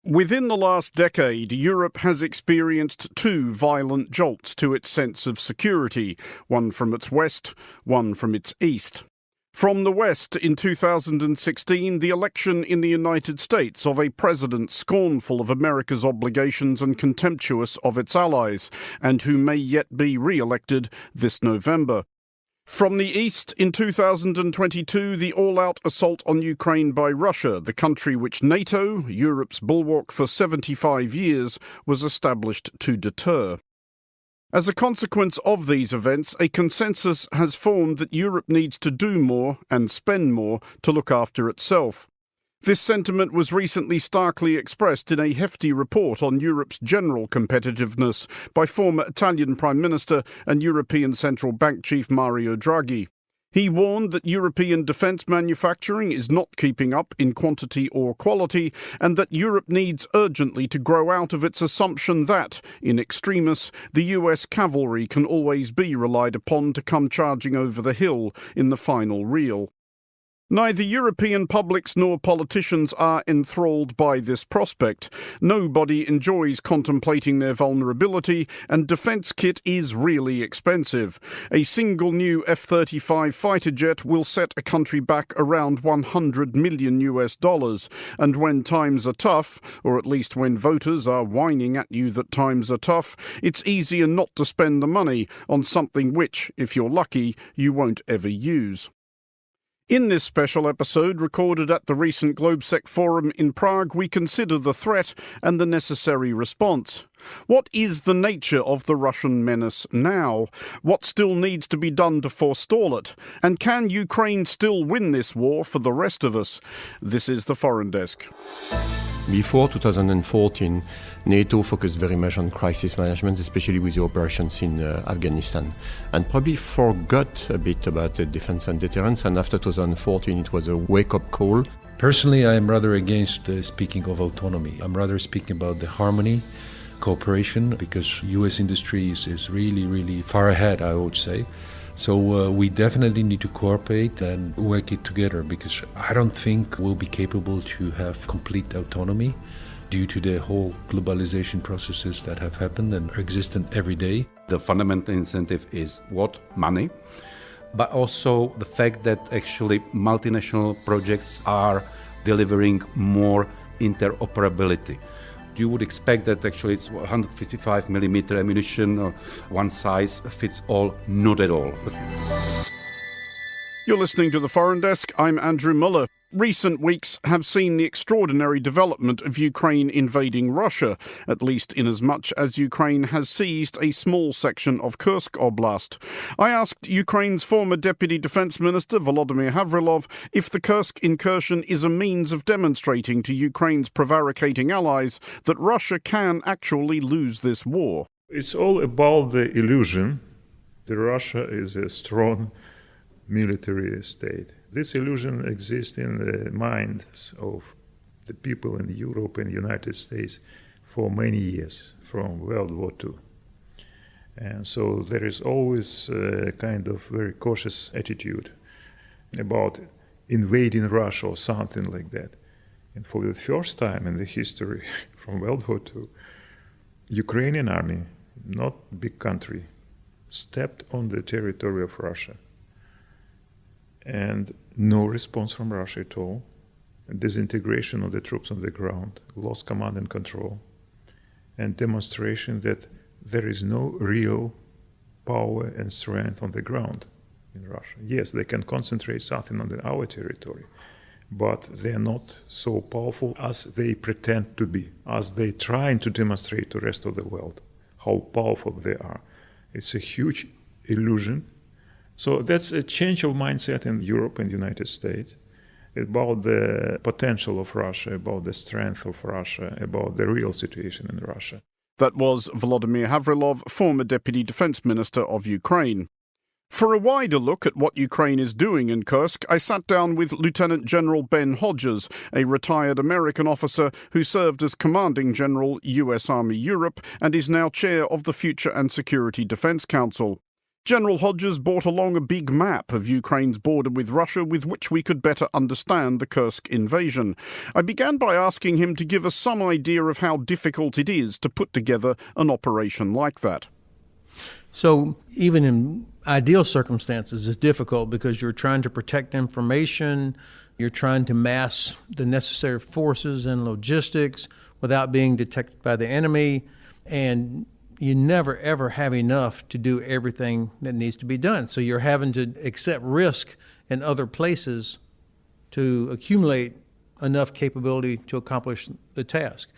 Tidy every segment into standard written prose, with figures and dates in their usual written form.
Within the last decade, Europe has experienced two violent jolts to its sense of security, one from its west, one from its east. From the west, in 2016, the election in the United States of a president scornful of America's obligations and contemptuous of its allies, and who may yet be re-elected this November. From the east, in 2022, the all-out assault on Ukraine by Russia, the country which NATO, Europe's bulwark for 75 years, was established to deter. As a consequence of these events, a consensus has formed that Europe needs to do more and spend more to look after itself. This sentiment was recently starkly expressed in a hefty report on Europe's general competitiveness by former Italian Prime Minister and European Central Bank Chief Mario Draghi. He warned that European defence manufacturing is not keeping up in quantity or quality, and that Europe needs urgently to grow out of its assumption that, in extremis, the US cavalry can always be relied upon to come charging over the hill in the final reel. Neither European publics nor politicians are enthralled by this prospect. Nobody enjoys contemplating their vulnerability, and defence kit is really expensive. A single new F-35 fighter jet will set a country back around $100 million, and when times are tough, or at least when voters are whining at you that times are tough, it's easier not to spend the money on something which, if you're lucky, you won't ever use. In this special episode, recorded at the recent Globsec forum in Prague, we consider the threat and the necessary response. What is the nature of the Russian menace now? What still needs to be done to forestall it? And can Ukraine still win this war for the rest of us? This is the Foreign Desk. Before 2014, NATO focused very much on crisis management, especially with the operations in Afghanistan, and probably forgot a bit about defense and deterrence, and after 2014 it was a wake-up call. Personally, I am rather against speaking of autonomy. I'm rather speaking about the harmony, cooperation, because US industry is really far ahead, I would say. So we definitely need to cooperate and work it together, because I don't think we'll be capable to have complete autonomy due to the whole globalization processes that have happened and are existent every day. The fundamental incentive is what? Money, but also the fact that actually multinational projects are delivering more interoperability. You would expect that actually it's 155 millimeter ammunition, or one size fits all, not at all. You're listening to the Foreign Desk. I'm Andrew Muller. Recent weeks have seen the extraordinary development of Ukraine invading Russia, at least inasmuch as Ukraine has seized a small section of Kursk Oblast. I asked Ukraine's former Deputy Defence Minister Volodymyr Havrilov if the Kursk incursion is a means of demonstrating to Ukraine's prevaricating allies that Russia can actually lose this war. It's all about the illusion that Russia is a strong military state. This illusion exists in the minds of the people in Europe and the United States for many years, from World War II. And so there is always a kind of very cautious attitude about invading Russia or something like that. And for the first time in the history from World War II, Ukrainian army, not big country, stepped on the territory of Russia. And no response from Russia at all. Disintegration of the troops on the ground, lost command and control, and demonstration that there is no real power and strength on the ground in Russia. Yes, they can concentrate something on our territory, but they are not so powerful as they pretend to be, as they trying to demonstrate to the rest of the world how powerful they are. It's a huge illusion. So that's a change of mindset in Europe and the United States about the potential of Russia, about the strength of Russia, about the real situation in Russia. That was Volodymyr Havrilov, former Deputy Defence Minister of Ukraine. For a wider look at what Ukraine is doing in Kursk, I sat down with Lieutenant General Ben Hodges, a retired American officer who served as Commanding General, US Army Europe, and is now chair of the Future and Security Defence Council. General Hodges brought along a big map of Ukraine's border with Russia with which we could better understand the Kursk invasion. I began by asking him to give us some idea of how difficult it is to put together an operation like that. So even in ideal circumstances, it's difficult because you're trying to protect information, you're trying to mass the necessary forces and logistics without being detected by the enemy, and you never, ever have enough to do everything that needs to be done. So you're having to accept risk in other places to accumulate enough capability to accomplish the task.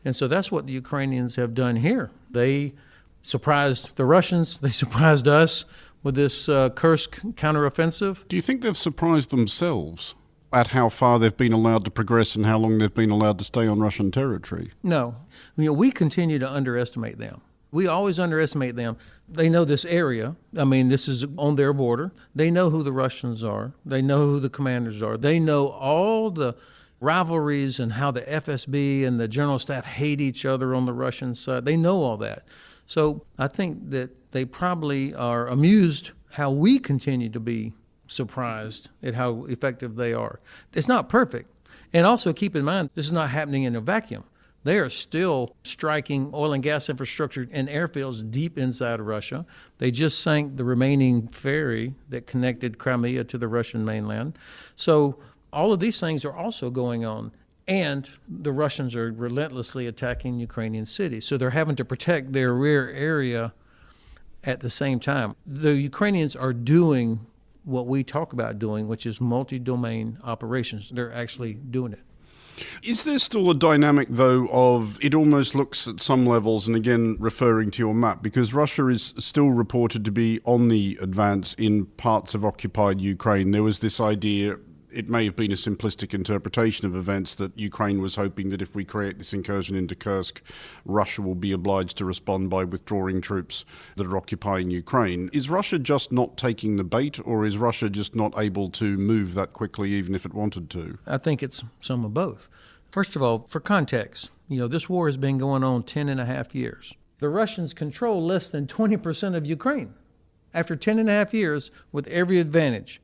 And so that's what the Ukrainians have done here. They surprised the Russians, they surprised us with this Kursk counteroffensive. Do you think they've surprised themselves at how far they've been allowed to progress and how long they've been allowed to stay on Russian territory? No. We continue to underestimate them. We always underestimate them. They know this area. I mean, this is on their border. They know who the Russians are. They know who the commanders are. They know all the rivalries and how the FSB and the general staff hate each other on the Russian side. They know all that. So I think that they probably are amused how we continue to be surprised at how effective they are. It's not perfect. And also keep in mind, this is not happening in a vacuum. They are still striking oil and gas infrastructure and airfields deep inside of Russia. They just sank the remaining ferry that connected Crimea to the Russian mainland. So all of these things are also going on. And the Russians are relentlessly attacking Ukrainian cities. So they're having to protect their rear area at the same time. The Ukrainians are doing what we talk about doing, which is multi-domain operations. They're actually doing it. Is there still a dynamic, though, of it almost looks at some levels, and again referring to your map, because Russia is still reported to be on the advance in parts of occupied Ukraine. There was this idea, it may have been a simplistic interpretation of events, that Ukraine was hoping that if we create this incursion into Kursk, Russia will be obliged to respond by withdrawing troops that are occupying Ukraine. Is Russia just not taking the bait, or is Russia just not able to move that quickly even if it wanted to? I think it's some of both. First of all, for context, this war has been going on 10 and a half years. The Russians control less than 20% of Ukraine after 10 and a half years with every advantage.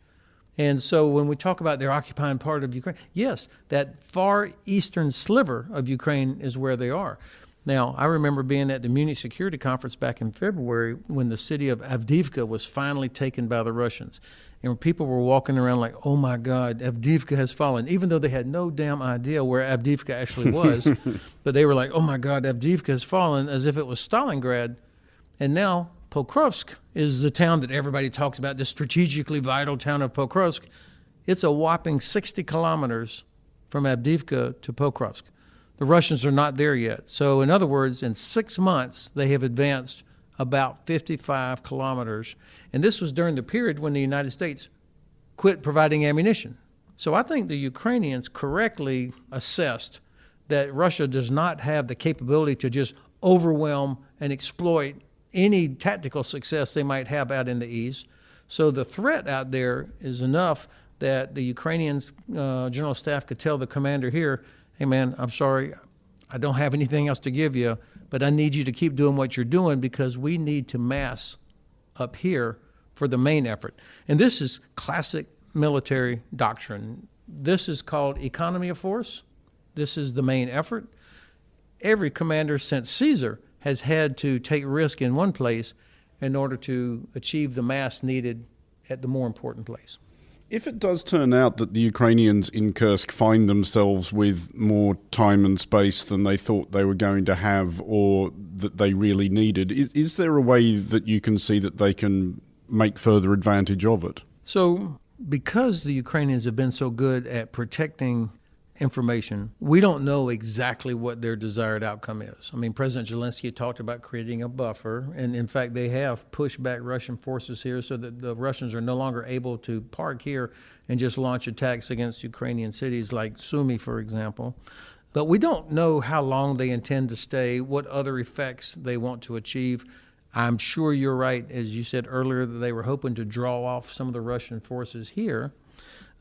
And so when we talk about their occupying part of Ukraine, yes, that far eastern sliver of Ukraine is where they are. Now, I remember being at the Munich Security Conference back in February when the city of Avdiivka was finally taken by the Russians. And people were walking around like, oh my God, Avdiivka has fallen, even though they had no damn idea where Avdiivka actually was. But they were like, oh my God, Avdiivka has fallen, as if it was Stalingrad. And now Pokrovsk is the town that everybody talks about, the strategically vital town of Pokrovsk. It's a whopping 60 kilometers from Avdiivka to Pokrovsk. The Russians are not there yet. So in other words, in 6 months, they have advanced about 55 kilometers. And this was during the period when the United States quit providing ammunition. So I think the Ukrainians correctly assessed that Russia does not have the capability to just overwhelm and exploit any tactical success they might have out in the east. So the threat out there is enough that the Ukrainian general staff could tell the commander here, hey man, I'm sorry, I don't have anything else to give you, but I need you to keep doing what you're doing because we need to mass up here for the main effort. And this is classic military doctrine. This is called economy of force. This is the main effort. Every commander since Caesar has had to take risk in one place in order to achieve the mass needed at the more important place. If it does turn out that the Ukrainians in Kursk find themselves with more time and space than they thought they were going to have or that they really needed, is there a way that you can see that they can make further advantage of it? So because the Ukrainians have been so good at protecting information, we don't know exactly what their desired outcome is. I mean, President Zelensky talked about creating a buffer, and in fact, they have pushed back Russian forces here so that the Russians are no longer able to park here and just launch attacks against Ukrainian cities like Sumy, for example. But we don't know how long they intend to stay, what other effects they want to achieve. I'm sure you're right, as you said earlier, that they were hoping to draw off some of the Russian forces here.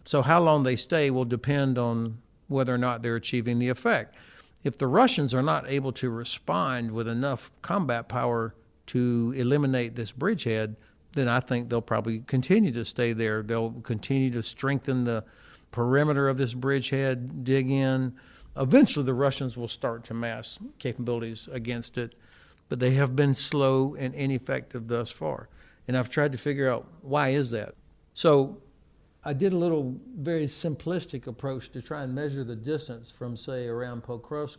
So how long they stay will depend on whether or not they're achieving the effect. If the Russians are not able to respond with enough combat power to eliminate this bridgehead, then I think they'll probably continue to stay there. They'll continue to strengthen the perimeter of this bridgehead, dig in. Eventually, the Russians will start to mass capabilities against it, but they have been slow and ineffective thus far. And I've tried to figure out why is that. So I did a little very simplistic approach to try and measure the distance from, say, around Pokrovsk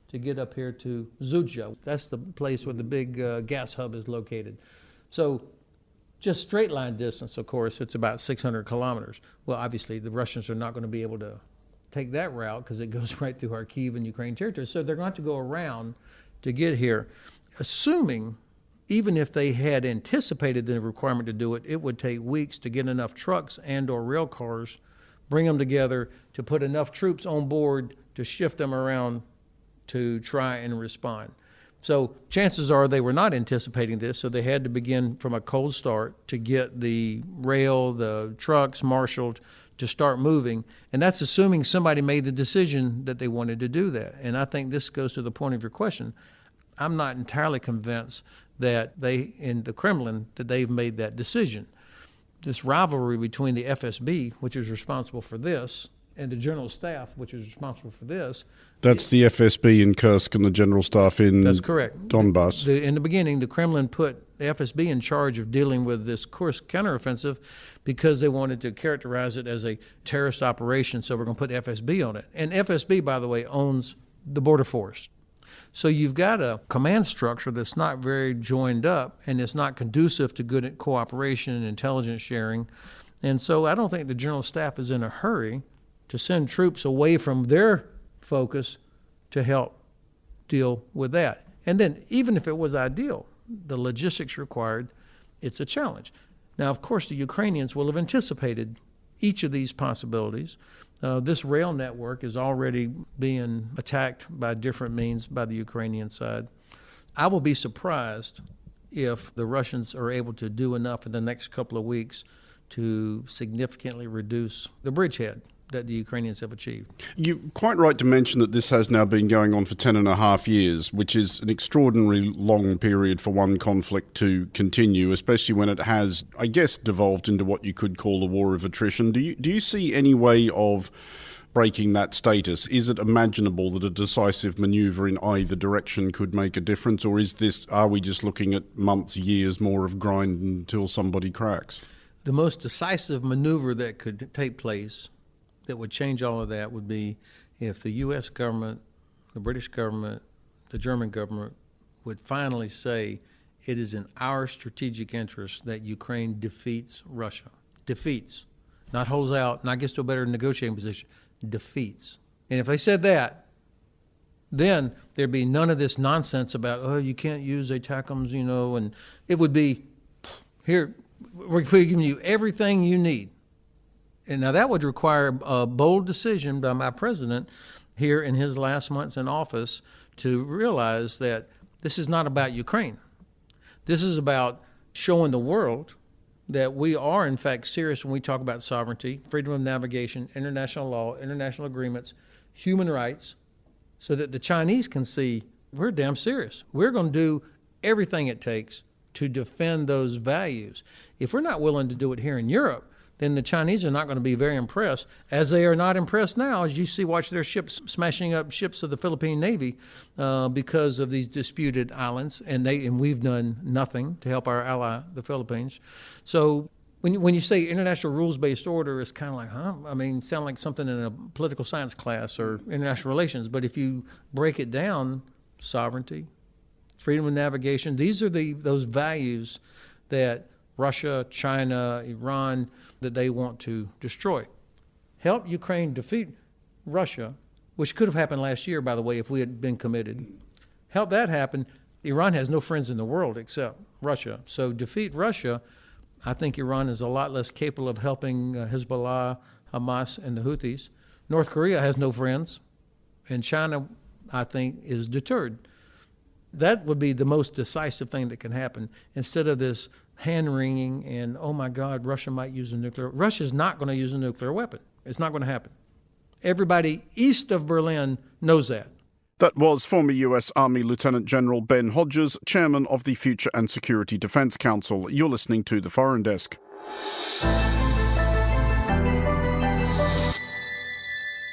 to get up here to Zhuhai. That's the place where the big gas hub is located. So just straight line distance, of course, it's about 600 kilometers. Well, obviously, the Russians are not going to be able to take that route because it goes right through Kharkiv and Ukraine territory. So they're going to have to go around to get here, assuming even if they had anticipated the requirement to do it, it would take weeks to get enough trucks and or rail cars, bring them together, to put enough troops on board to shift them around to try and respond. So chances are they were not anticipating this, so they had to begin from a cold start to get the rail, the trucks marshaled to start moving. And that's assuming somebody made the decision that they wanted to do that. And I think this goes to the point of your question. I'm not entirely convinced that they, in the Kremlin, that they've made that decision. This rivalry between the FSB, which is responsible for this, and the General Staff, which is responsible for this. That's the FSB in Kursk and the General Staff in That's correct. Donbass. In the beginning, the Kremlin put the FSB in charge of dealing with this Kursk counteroffensive because they wanted to characterize it as a terrorist operation, so we're going to put FSB on it. And FSB, by the way, owns the border force. So you've got a command structure that's not very joined up, and it's not conducive to good cooperation and intelligence sharing. And so I don't think the General Staff is in a hurry to send troops away from their focus to help deal with that. And then even if it was ideal, the logistics required, it's a challenge. Now, of course, the Ukrainians will have anticipated each of these possibilities. This rail network is already being attacked by different means by the Ukrainian side. I will be surprised if the Russians are able to do enough in the next couple of weeks to significantly reduce the bridgehead that the Ukrainians have achieved. You're quite right to mention that this has now been going on for 10 and a half years, which is an extraordinarily long period for one conflict to continue, especially when it has, I guess, devolved into what you could call a war of attrition. Do you see any way of breaking that status? Is it imaginable that a decisive manoeuvre in either direction could make a difference, or are we just looking at months, years more of grind until somebody cracks? The most decisive maneuver that could take place that would change all of that would be if the U.S. government, the British government, the German government would finally say it is in our strategic interest that Ukraine defeats Russia. Defeats. Not holds out, not gets to a better negotiating position. Defeats. And if they said that, then there'd be none of this nonsense about, you can't use ATACMS, and it would be, here, we're giving you everything you need. And now that would require a bold decision by my president here in his last months in office to realize that this is not about Ukraine. This is about showing the world that we are, in fact, serious when we talk about sovereignty, freedom of navigation, international law, international agreements, human rights, so that the Chinese can see we're damn serious. We're going to do everything it takes to defend those values. If we're not willing to do it here in Europe, then the Chinese are not going to be very impressed, as they are not impressed now, as you watch their ships smashing up ships of the Philippine Navy because of these disputed islands, and we've done nothing to help our ally, the Philippines. So when you say international rules-based order, it's kind of like, sound like something in a political science class or international relations. But if you break it down, sovereignty, freedom of navigation, these are those values that Russia, China, Iran, that they want to destroy. Help Ukraine defeat Russia, which could have happened last year, by the way, if we had been committed. Help that happen. Iran has no friends in the world except Russia. So defeat Russia, I think Iran is a lot less capable of helping Hezbollah, Hamas, and the Houthis. North Korea has no friends, and China, I think, is deterred. That would be the most decisive thing that can happen, instead of this hand-wringing and, oh my God, Russia might use a nuclear. Russia's not going to use a nuclear weapon. It's not going to happen. Everybody east of Berlin knows that. That was former US Army Lieutenant General Ben Hodges, chairman of the Future and Security Defence Council. You're listening to The Foreign Desk.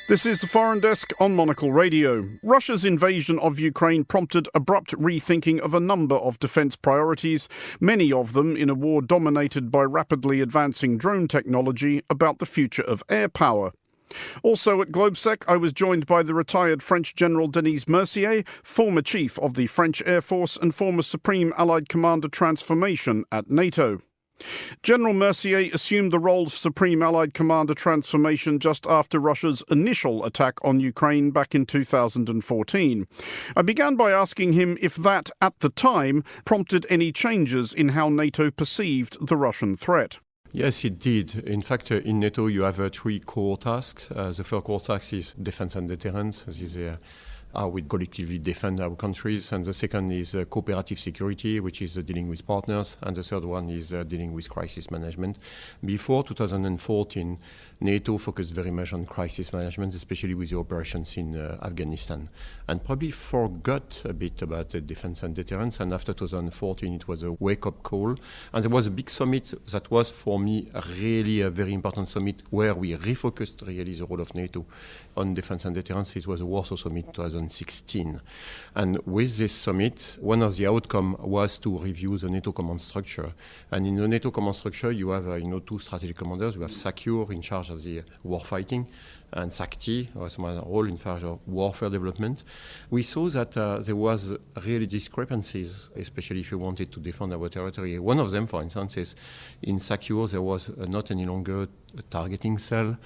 This is The Foreign Desk on Monocle Radio. Russia's invasion of Ukraine prompted abrupt rethinking of a number of defence priorities, many of them in a war dominated by rapidly advancing drone technology, about the future of air power. Also at Globsec, I was joined by the retired French General Denis Mercier, former Chief of the French Air Force and former Supreme Allied Commander Transformation at NATO. General Mercier assumed the role of Supreme Allied Commander Transformation just after Russia's initial attack on Ukraine back in 2014. I began by asking him if that, at the time, prompted any changes in how NATO perceived the Russian threat. Yes, it did. In fact, in NATO, you have three core tasks. The first core task is defense and deterrence. This is how we collectively defend our countries. And the second is cooperative security, which is dealing with partners. And the third one is dealing with crisis management. Before 2014, NATO focused very much on crisis management, especially with the operations in Afghanistan, and probably forgot a bit about defense and deterrence. And after 2014, it was a wake-up call. And there was a big summit that was, for me, really a very important summit where we refocused really the role of NATO on defense and deterrence. It was the Warsaw Summit 2016. And with this summit, one of the outcomes was to review the NATO command structure. And in the NATO command structure, you have two strategic commanders. You have SACEUR in charge of the warfighting, and SACTI was my role in charge of warfare development. We saw that there was really discrepancies, especially if you wanted to defend our territory. One of them, for instance, is in SACEUR there was not any longer a targeting cell.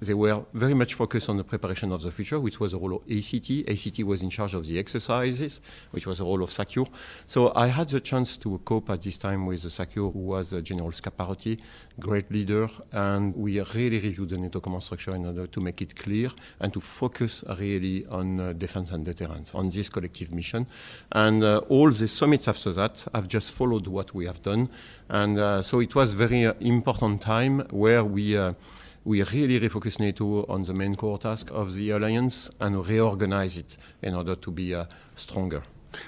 They were very much focused on the preparation of the future, which was the role of ACT. ACT was in charge of the exercises, which was the role of SACEUR. So I had the chance to cope at this time with the SACEUR, who was General Scaparotti, great leader, and we really reviewed the NATO command structure in order to make it clear and to focus really on defense and deterrence, on this collective mission. And all the summits after that have just followed what we have done. And so it was very important time where we really refocus NATO on the main core task of the alliance and reorganize it in order to be stronger.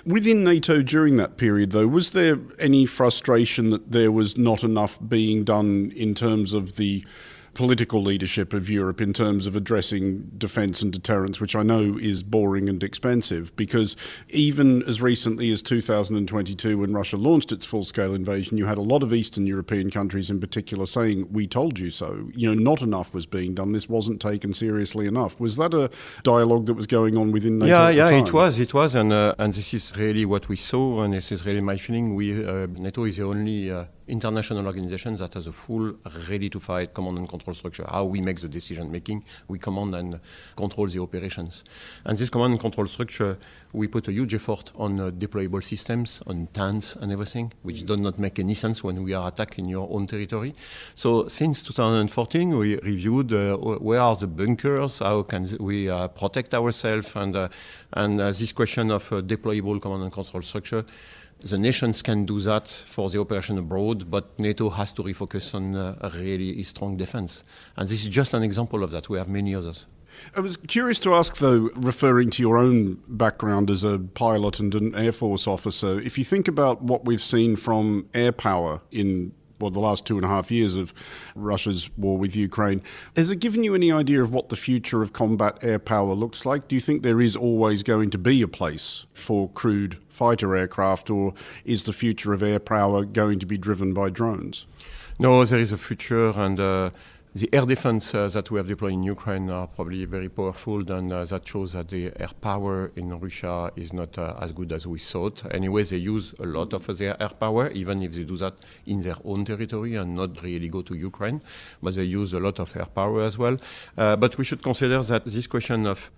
Within NATO during that period, though, was there any frustration that there was not enough being done in terms of the political leadership of Europe in terms of addressing defence and deterrence, which I know is boring and expensive, because even as recently as 2022, when Russia launched its full-scale invasion, you had a lot of Eastern European countries in particular saying, we told you so. Not enough was being done. This wasn't taken seriously enough. Was that a dialogue that was going on within NATO at the time? It was. And this is really what we saw, and this is really my feeling. NATO is the only international organization that has a full, ready-to-fight command and control structure. How we make the decision-making, we command and control the operations. And this command and control structure, we put a huge effort on deployable systems, on tanks and everything, which does not make any sense when we are attacked in your own territory. So since 2014, we reviewed where are the bunkers, how can we protect ourselves, and this question of deployable command and control structure. The nations can do that for the operation abroad, but NATO has to refocus on a really strong defense. And this is just an example of that. We have many others. I was curious to ask, though, referring to your own background as a pilot and an Air Force officer, if you think about what we've seen from air power in the last 2.5 years of Russia's war with Ukraine, has it given you any idea of what the future of combat air power looks like? Do you think there is always going to be a place for crewed fighter aircraft, or is the future of air power going to be driven by drones? No, there is a future, and the air defense that we have deployed in Ukraine are probably very powerful, and that shows that the air power in Russia is not as good as we thought. Anyway, they use a lot of their air power, even if they do that in their own territory and not really go to Ukraine, but they use a lot of air power as well. But we should consider that this question of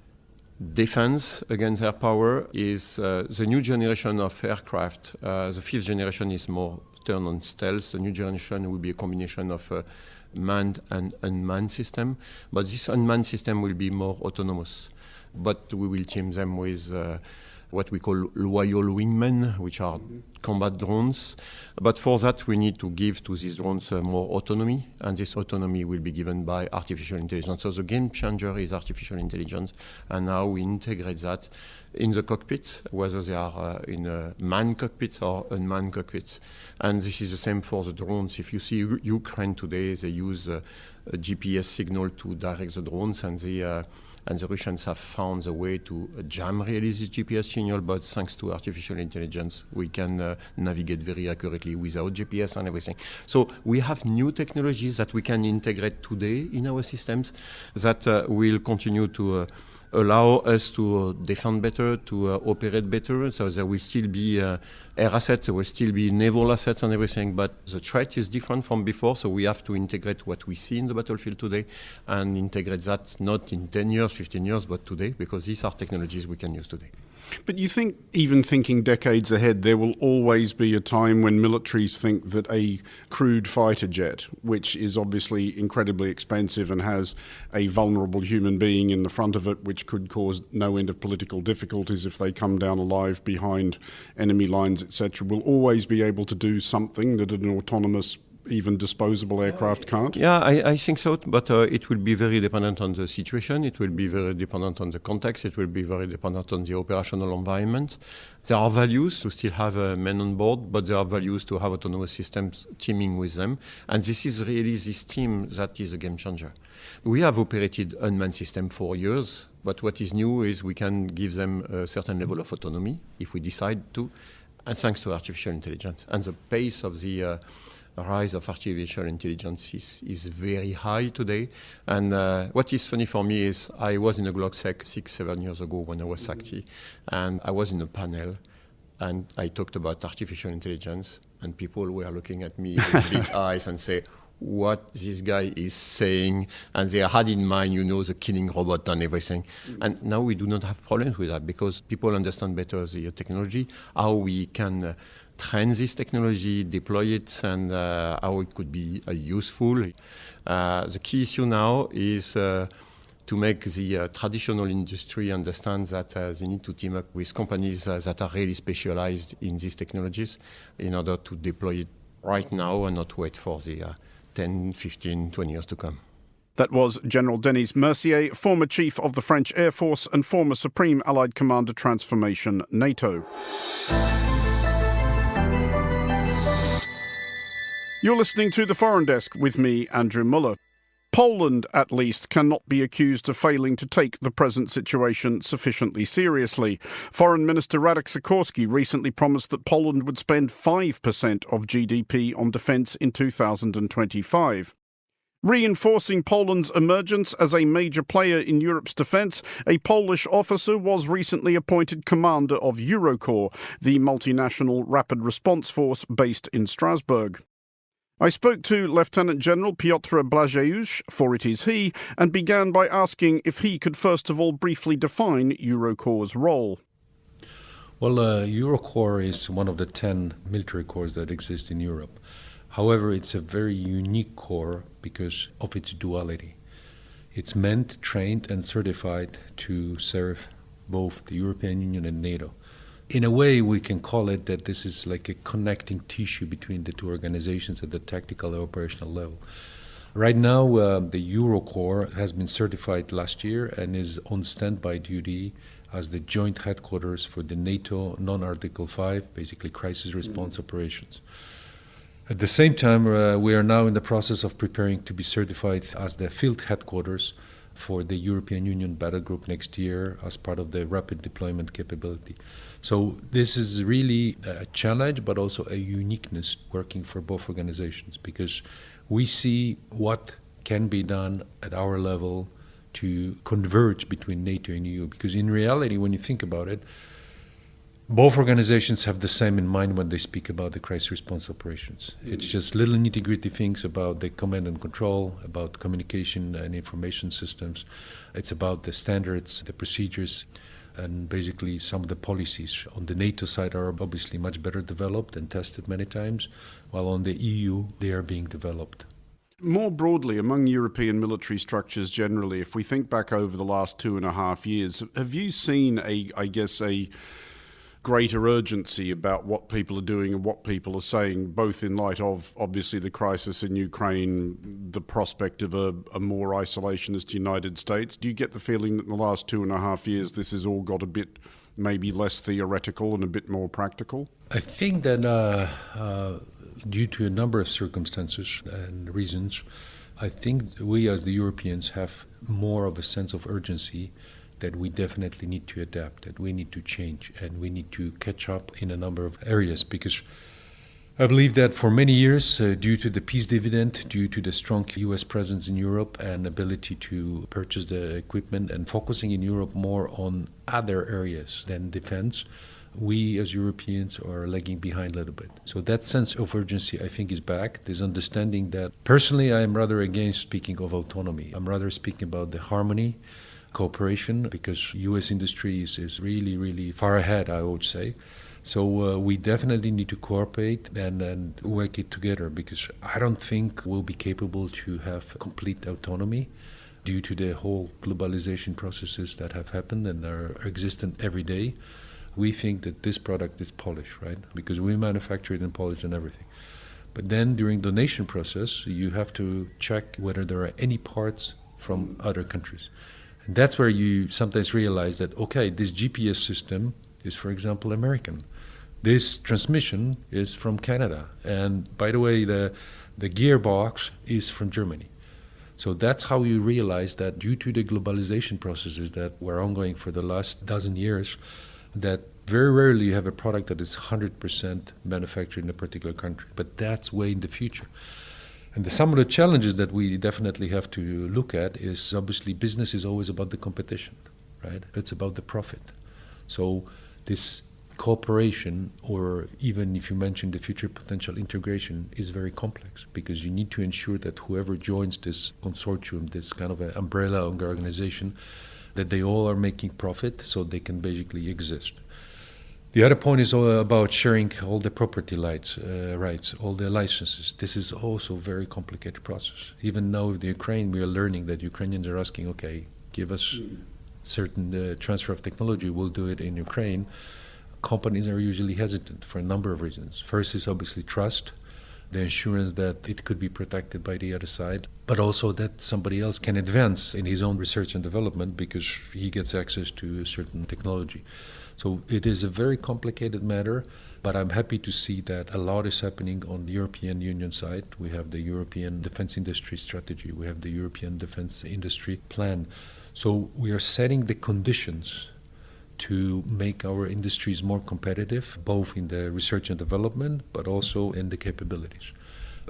defense against air power is the new generation of aircraft. The fifth generation is more turned on stealth. The new generation will be a combination of manned and unmanned system, but this unmanned system will be more autonomous. But we will team them with what we call loyal wingmen, which are combat drones. But for that, we need to give to these drones more autonomy, and this autonomy will be given by artificial intelligence. So the game changer is artificial intelligence, and now we integrate that in the cockpits, whether they are in a manned cockpit or unmanned cockpits. And this is the same for the drones. If you see Ukraine today, they use a GPS signal to direct the drones, and the Russians have found a way to jam really this GPS signal, but thanks to artificial intelligence, we can navigate very accurately without GPS and everything. So we have new technologies that we can integrate today in our systems that will continue to allow us to defend better, to operate better. So there will still be air assets, there will still be naval assets and everything, but the threat is different from before, so we have to integrate what we see in the battlefield today and integrate that not in 10 years, 15 years, but today, because these are technologies we can use today. But you think, even thinking decades ahead, there will always be a time when militaries think that a crewed fighter jet, which is obviously incredibly expensive and has a vulnerable human being in the front of it, which could cause no end of political difficulties if they come down alive behind enemy lines, etc., will always be able to do something that an autonomous, even disposable aircraft can't? Yeah, I think so, but it will be very dependent on the situation, it will be very dependent on the context, it will be very dependent on the operational environment. There are values to still have men on board, but there are values to have autonomous systems teaming with them, and this is really this team that is a game changer. We have operated unmanned system for years, but what is new is we can give them a certain level of autonomy if we decide to, and thanks to artificial intelligence. And the pace of the rise of artificial intelligence is very high today. And what is funny for me is I was in a Globsec 6-7 years ago when I was SACTI, and I was in a panel and I talked about artificial intelligence, and people were looking at me with big eyes and say, what this guy is saying, and they had in mind, the killing robot and everything. And now we do not have problems with that because people understand better the technology, how we can train this technology, deploy it, and how it could be useful. The key issue now is to make the traditional industry understand that they need to team up with companies that are really specialized in these technologies in order to deploy it right now and not wait for the 10, 15, 20 years to come. That was General Denis Mercier, former Chief of the French Air Force and former Supreme Allied Commander Transformation, NATO. You're listening to The Foreign Desk with me, Andrew Muller. Poland, at least, cannot be accused of failing to take the present situation sufficiently seriously. Foreign Minister Radek Sikorski recently promised that Poland would spend 5% of GDP on defence in 2025. Reinforcing Poland's emergence as a major player in Europe's defence, a Polish officer was recently appointed commander of Eurocorps, the multinational rapid response force based in Strasbourg. I spoke to Lieutenant General Piotr Blazeusz, for it is he, and began by asking if he could first of all briefly define Eurocorps' role. Well, Eurocorps is one of the 10 military corps that exist in Europe. However, it's a very unique corps because of its duality. It's meant, trained and certified to serve both the European Union and NATO. In a way, we can call it that this is like a connecting tissue between the two organizations at the tactical and operational level. Right now, the Eurocorps has been certified last year and is on standby duty as the joint headquarters for the NATO non-Article 5, basically crisis response operations. At the same time, we are now in the process of preparing to be certified as the field headquarters for the European Union battle group next year as part of the rapid deployment capability. So this is really a challenge, but also a uniqueness working for both organizations, because we see what can be done at our level to converge between NATO and EU. Because in reality, when you think about it, both organizations have the same in mind when they speak about the crisis response operations. It's just little nitty-gritty things about the command and control, about communication and information systems. It's about the standards, the procedures, and basically some of the policies. On the NATO side are obviously much better developed and tested many times, while on the EU they are being developed. More broadly, among European military structures generally, if we think back over the last 2.5 years, have you seen a greater urgency about what people are doing and what people are saying, both in light of, obviously, the crisis in Ukraine, the prospect of a more isolationist United States? Do you get the feeling that in the last 2.5 years this has all got a bit maybe less theoretical and a bit more practical? I think that due to a number of circumstances and reasons, I think we as the Europeans have more of a sense of urgency that we definitely need to adapt, that we need to change, and we need to catch up in a number of areas. Because I believe that for many years, due to the peace dividend, due to the strong US presence in Europe and ability to purchase the equipment and focusing in Europe more on other areas than defense, we as Europeans are lagging behind a little bit. So that sense of urgency, I think, is back. This understanding that personally I am rather against speaking of autonomy. I'm rather speaking about the harmony, cooperation, because U.S. industry is really, really far ahead, I would say. So we definitely need to cooperate and work it together, because I don't think we'll be capable to have complete autonomy due to the whole globalization processes that have happened and are existent every day. We think that this product is Polish, right? Because we manufacture it in Polish and everything. But then during the donation process, you have to check whether there are any parts from other countries. And that's where you sometimes realize that, okay, this GPS system is, for example, American. This transmission is from Canada. And by the way, the gearbox is from Germany. So that's how you realize that due to the globalization processes that were ongoing for the last dozen years, that very rarely you have a product that is 100% manufactured in a particular country. But that's way in the future. And some of the challenges that we definitely have to look at is, obviously, business is always about the competition, right? It's about the profit. So this cooperation, or even if you mention the future potential integration, is very complex, because you need to ensure that whoever joins this consortium, this kind of an umbrella organization, that they all are making profit so they can basically exist. The other point is about sharing all the property rights, all the licenses. This is also a very complicated process. Even now with the Ukraine, we are learning that Ukrainians are asking, okay, give us certain transfer of technology, we'll do it in Ukraine. Companies are usually hesitant for a number of reasons. First is obviously trust, the assurance that it could be protected by the other side, but also that somebody else can advance in his own research and development because he gets access to a certain technology. So it is a very complicated matter, but I'm happy to see that a lot is happening on the European Union side. We have the European Defense Industry Strategy, we have the European Defense Industry Plan. So we are setting the conditions to make our industries more competitive, both in the research and development, but also in the capabilities.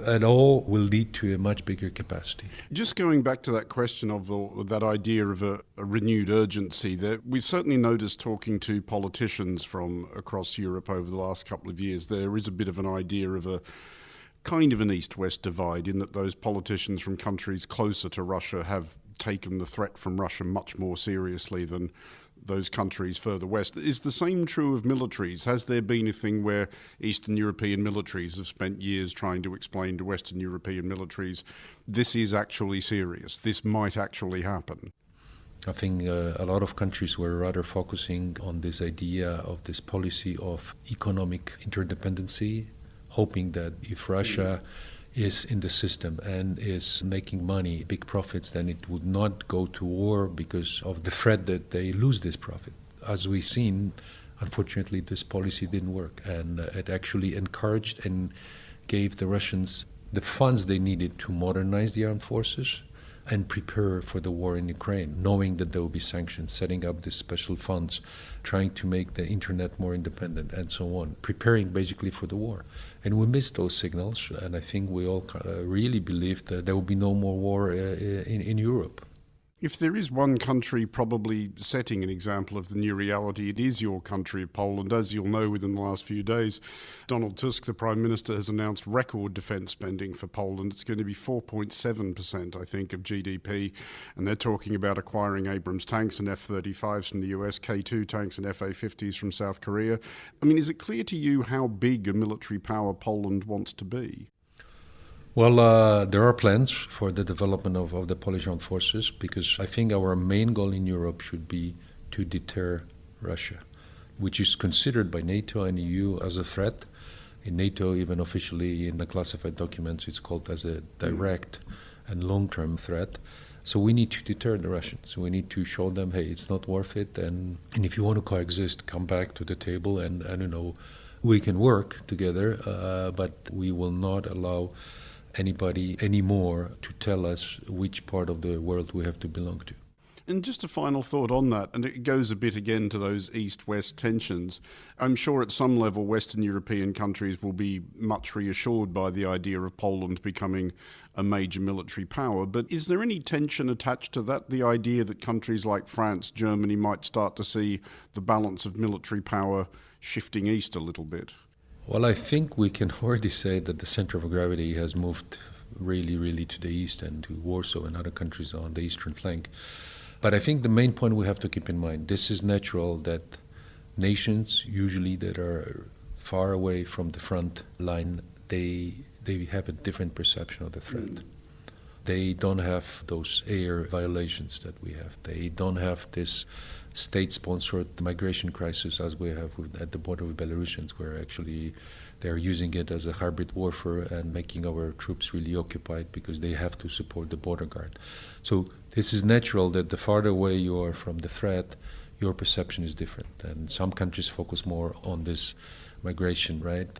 And all will lead to a much bigger capacity. Just going back to that question of that idea of a renewed urgency, that we've certainly noticed talking to politicians from across Europe over the last couple of years, there is a bit of an idea of a kind of an East-West divide, in that those politicians from countries closer to Russia have taken the threat from Russia much more seriously than those countries further west. Is the same true of militaries? Has there been a thing where Eastern European militaries have spent years trying to explain to Western European militaries, this is actually serious, this might actually happen? I think a lot of countries were rather focusing on this idea of this policy of economic interdependency, hoping that if Russia is in the system and is making money, big profits, then it would not go to war because of the threat that they lose this profit. As we've seen, unfortunately, this policy didn't work, and it actually encouraged and gave the Russians the funds they needed to modernize the armed forces and prepare for the war in Ukraine, knowing that there will be sanctions, setting up these special funds, trying to make the internet more independent, and so on, preparing basically for the war. And we missed those signals, and I think we all really believed that there will be no more war in Europe. If there is one country probably setting an example of the new reality, it is your country of Poland. As you'll know, within the last few days, Donald Tusk, the Prime Minister, has announced record defence spending for Poland. It's going to be 4.7%, I think, of GDP. And they're talking about acquiring Abrams tanks and F-35s from the US, K2 tanks and FA-50s from South Korea. I mean, is it clear to you how big a military power Poland wants to be? Well, there are plans for the development of the Polish armed forces, because I think our main goal in Europe should be to deter Russia, which is considered by NATO and EU as a threat. In NATO, even officially in the classified documents, it's called as a direct and long-term threat. So we need to deter the Russians. We need to show them, hey, it's not worth it. And if you want to coexist, come back to the table and we can work together, but we will not allow anybody anymore to tell us which part of the world we have to belong to. And just a final thought on that, and it goes a bit again to those East-West tensions. I'm sure at some level Western European countries will be much reassured by the idea of Poland becoming a major military power, but is there any tension attached to that, the idea that countries like France, Germany might start to see the balance of military power shifting east a little bit? Well, I think we can already say that the center of gravity has moved really, really to the east and to Warsaw and other countries on the eastern flank. But I think the main point we have to keep in mind, this is natural that nations usually that are far away from the front line, they have a different perception of the threat. They don't have those air violations that we have. They don't have this state-sponsored migration crisis as we have at the border with Belarusians, where actually they're using it as a hybrid warfare and making our troops really occupied because they have to support the border guard. So this is natural that the farther away you are from the threat, your perception is different. And some countries focus more on this migration, right?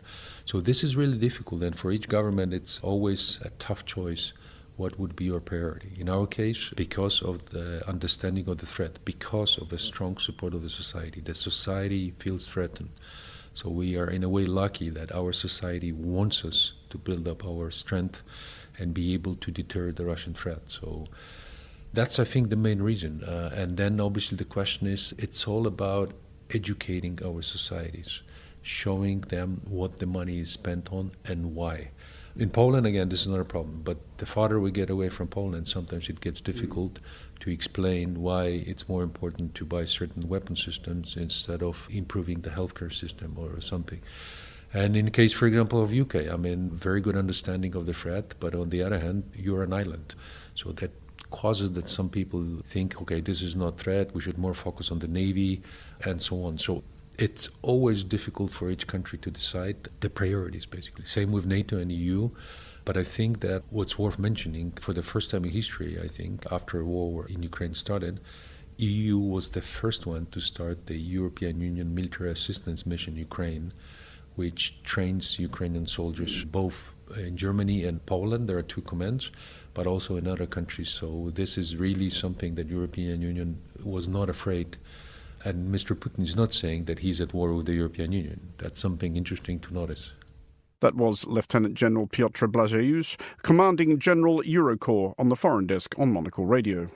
So this is really difficult, and for each government it's always a tough choice. What would be your priority? In our case, because of the understanding of the threat, because of a strong support of the society feels threatened. So we are in a way lucky that our society wants us to build up our strength and be able to deter the Russian threat. So that's, I think, the main reason. And then obviously the question is, it's all about educating our societies, showing them what the money is spent on and why. In Poland, again, this is not a problem, but the farther we get away from Poland, sometimes it gets difficult to explain why it's more important to buy certain weapon systems instead of improving the healthcare system or something. And in the case, for example, of UK, I mean, very good understanding of the threat, but on the other hand, you're an island. So that causes that some people think, okay, this is not threat, we should more focus on the Navy, and so on. So it's always difficult for each country to decide the priorities, basically. Same with NATO and EU. But I think that what's worth mentioning, for the first time in history, I think, after a war in Ukraine started, EU was the first one to start the European Union military assistance mission in Ukraine, which trains Ukrainian soldiers both in Germany and Poland. There are 2 commands, but also in other countries. So this is really something that European Union was not afraid. And Mr. Putin is not saying that he's at war with the European Union. That's something interesting to notice. That was Lieutenant General Piotr Blazeusz, Commanding General Eurocorps, on the Foreign Desk on Monocle Radio.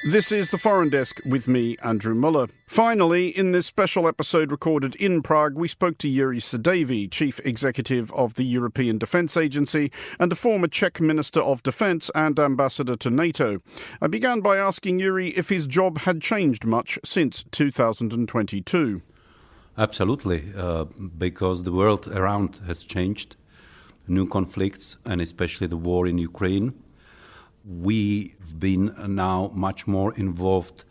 This is the Foreign Desk with me, Andrew Muller. Finally, in this special episode recorded in Prague, we spoke to Jiri Sedivy, Chief Executive of the European Defence Agency and a former Czech Minister of Defence and Ambassador to NATO. I began by asking Jiri if his job had changed much since 2022. Absolutely, because the world around has changed. New conflicts, and especially the war in Ukraine. We've been now much more involved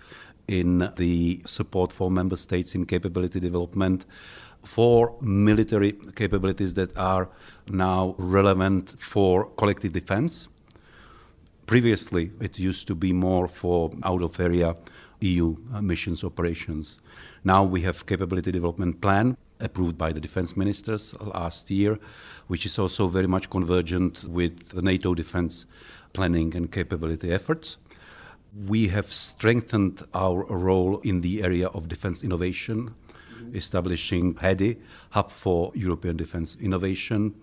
in the support for member states in capability development for military capabilities that are now relevant for collective defense. Previously, it used to be more for out-of-area EU missions operations. Now we have capability development plan approved by the defense ministers last year, which is also very much convergent with the NATO defense planning and capability efforts. We have strengthened our role in the area of defense innovation, establishing HEDI, Hub for European Defense Innovation.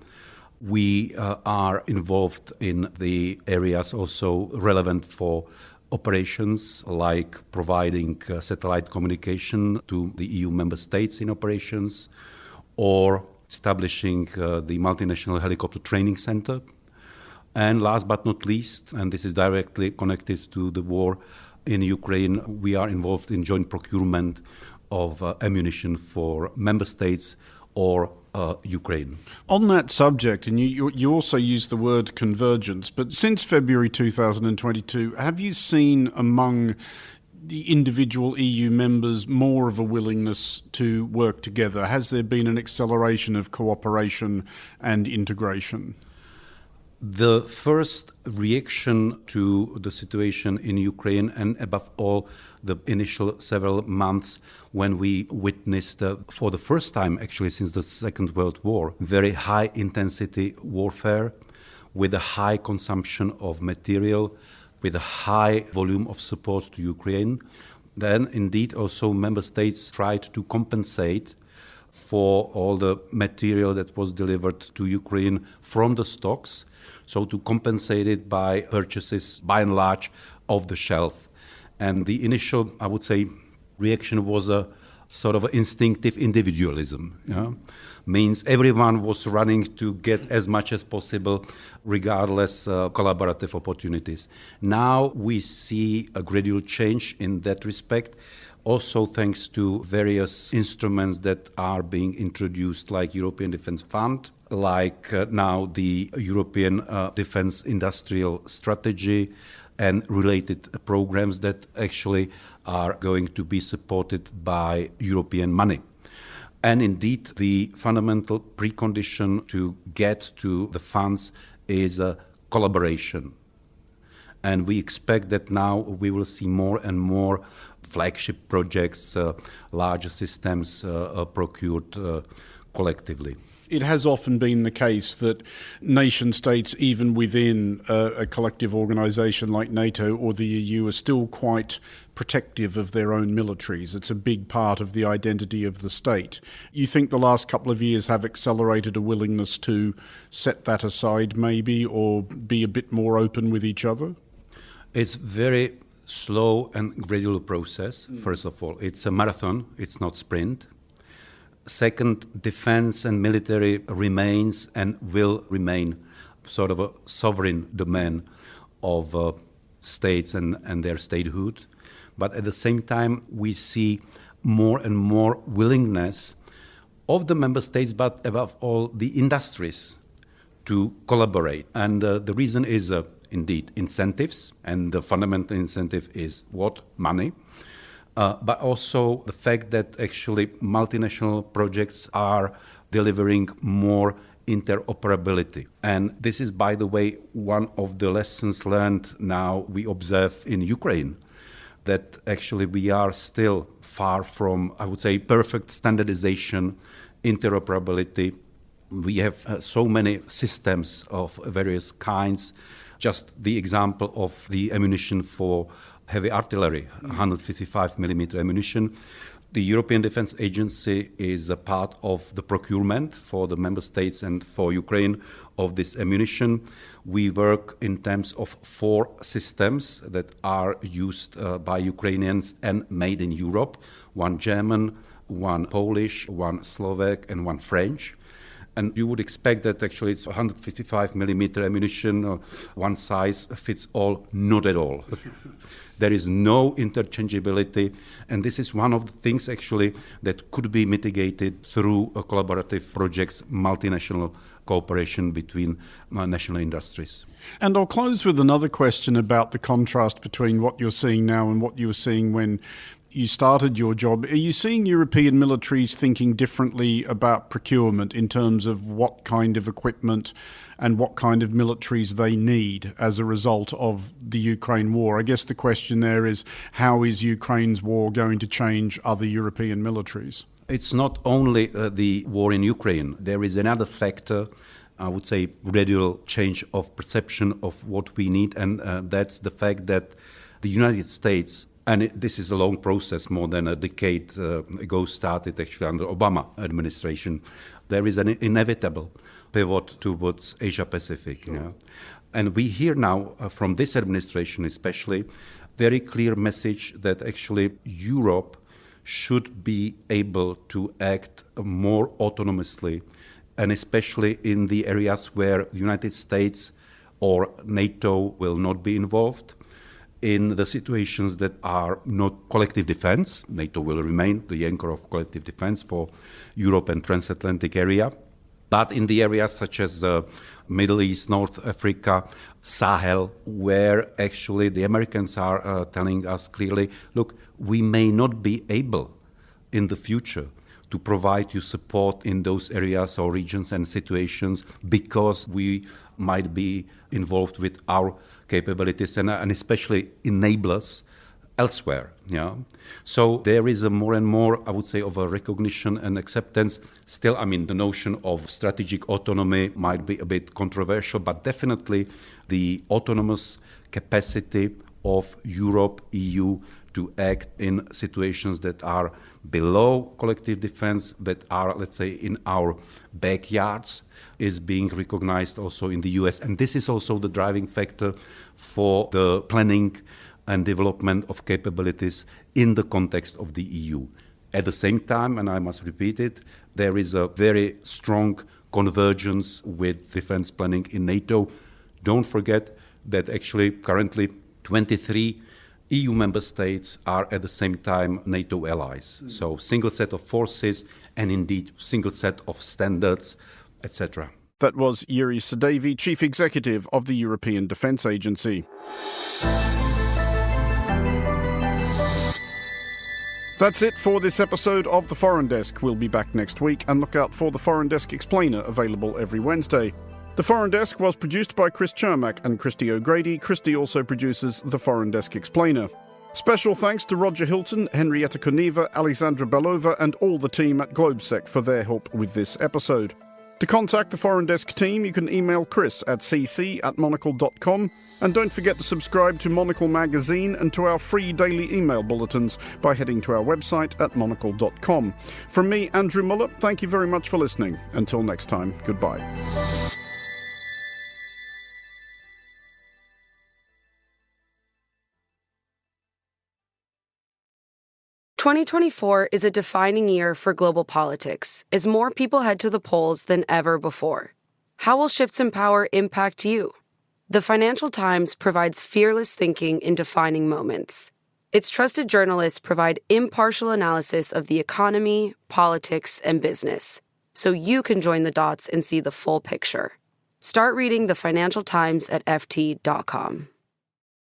We are involved in the areas also relevant for operations, like providing satellite communication to the EU member states in operations, or establishing the multinational helicopter training center. And last but not least, and this is directly connected to the war in Ukraine, we are involved in joint procurement of ammunition for member states or Ukraine. On that subject, and you also use the word convergence, but since February 2022, have you seen among the individual EU members more of a willingness to work together? Has there been an acceleration of cooperation and integration? The first reaction to the situation in Ukraine, and above all the initial several months when we witnessed for the first time actually since the Second World War, very high intensity warfare with a high consumption of material, with a high volume of support to Ukraine, then indeed also member states tried to compensate for all the material that was delivered to Ukraine from the stocks, so to compensate it by purchases by and large off the shelf. And the initial, I would say, reaction was a sort of instinctive individualism. Means everyone was running to get as much as possible, regardless collaborative opportunities. Now we see a gradual change in that respect, also thanks to various instruments that are being introduced, like European Defence Fund, like now the European Defence Industrial Strategy, and related programs that actually are going to be supported by European money. And indeed, the fundamental precondition to get to the funds is collaboration. And we expect that now we will see more and more flagship projects, larger systems procured collectively. It has often been the case that nation states, even within a collective organisation like NATO or the EU, are still quite protective of their own militaries. It's a big part of the identity of the state. You think the last couple of years have accelerated a willingness to set that aside maybe, or be a bit more open with each other? It's very slow and gradual process, first of all. It's a marathon, it's not sprint. Second, defense and military remains and will remain sort of a sovereign domain of states and their statehood. But at the same time, we see more and more willingness of the member states, but above all the industries, to collaborate. And the reason is indeed incentives, and the fundamental incentive is what? Money. But also the fact that actually multinational projects are delivering more interoperability. And this is, by the way, one of the lessons learned now we observe in Ukraine, that actually we are still far from, I would say, perfect standardization, interoperability. We have so many systems of various kinds. Just the example of the ammunition for heavy artillery, 155 millimeter ammunition. The European Defence Agency is a part of the procurement for the member states and for Ukraine of this ammunition. We work in terms of 4 systems that are used by Ukrainians and made in Europe. 1 German, 1 Polish, 1 Slovak, and 1 French. And you would expect that actually it's 155 millimeter ammunition, one size fits all. Not at all. There is no interchangeability, and this is one of the things actually that could be mitigated through collaborative projects, multinational cooperation between national industries. And I'll close with another question about the contrast between what you're seeing now and what you were seeing when you started your job. Are you seeing European militaries thinking differently about procurement in terms of what kind of equipment and what kind of militaries they need as a result of the Ukraine war? I guess the question there is, how is Ukraine's war going to change other European militaries? It's not only the war in Ukraine. There is another factor, I would say, gradual change of perception of what we need, and that's the fact that the United States, and this is a long process, more than a decade ago, started actually under Obama administration. There is an inevitable pivot towards Asia-Pacific. And we hear now from this administration especially, very clear message that actually Europe should be able to act more autonomously, and especially in the areas where the United States or NATO will not be involved. In the situations that are not collective defense, NATO will remain the anchor of collective defense for Europe and transatlantic area. But in the areas such as the Middle East, North Africa, Sahel, where actually the Americans are telling us clearly, look, we may not be able in the future to provide you support in those areas or regions and situations because we might be involved with our capabilities and especially enablers elsewhere. Yeah. So there is a more and more, I would say, of a recognition and acceptance. Still, I mean, the notion of strategic autonomy might be a bit controversial, but definitely the autonomous capacity of Europe, EU, to act in situations that are below collective defense, that are, let's say, in our backyards, is being recognized also in the US. And this is also the driving factor for the planning and development of capabilities in the context of the EU. At the same time, and I must repeat it, there is a very strong convergence with defense planning in NATO. Don't forget that actually currently 23 EU member states are at the same time NATO allies. So single set of forces and indeed single set of standards, etc. That was Jiri Sedivy, Chief Executive of the European Defence Agency. That's it for this episode of The Foreign Desk. We'll be back next week, and look out for The Foreign Desk Explainer, available every Wednesday. The Foreign Desk was produced by Chris Chermak and Christy O'Grady. Christy also produces The Foreign Desk Explainer. Special thanks to Roger Hilton, Henrietta Koneva, Alexandra Belova, and all the team at Globsec for their help with this episode. To contact the Foreign Desk team, you can email Chris at cc@monocle.com. And don't forget to subscribe to Monocle magazine and to our free daily email bulletins by heading to our website at monocle.com. From me, Andrew Muller, thank you very much for listening. Until next time, goodbye. "2024 is a defining year for global politics as more people head to the polls than ever before. How will shifts in power impact you? The Financial Times provides fearless thinking in defining moments. Its trusted journalists provide impartial analysis of the economy, politics, and business, so you can join the dots and see the full picture. Start reading the Financial Times at ft.com.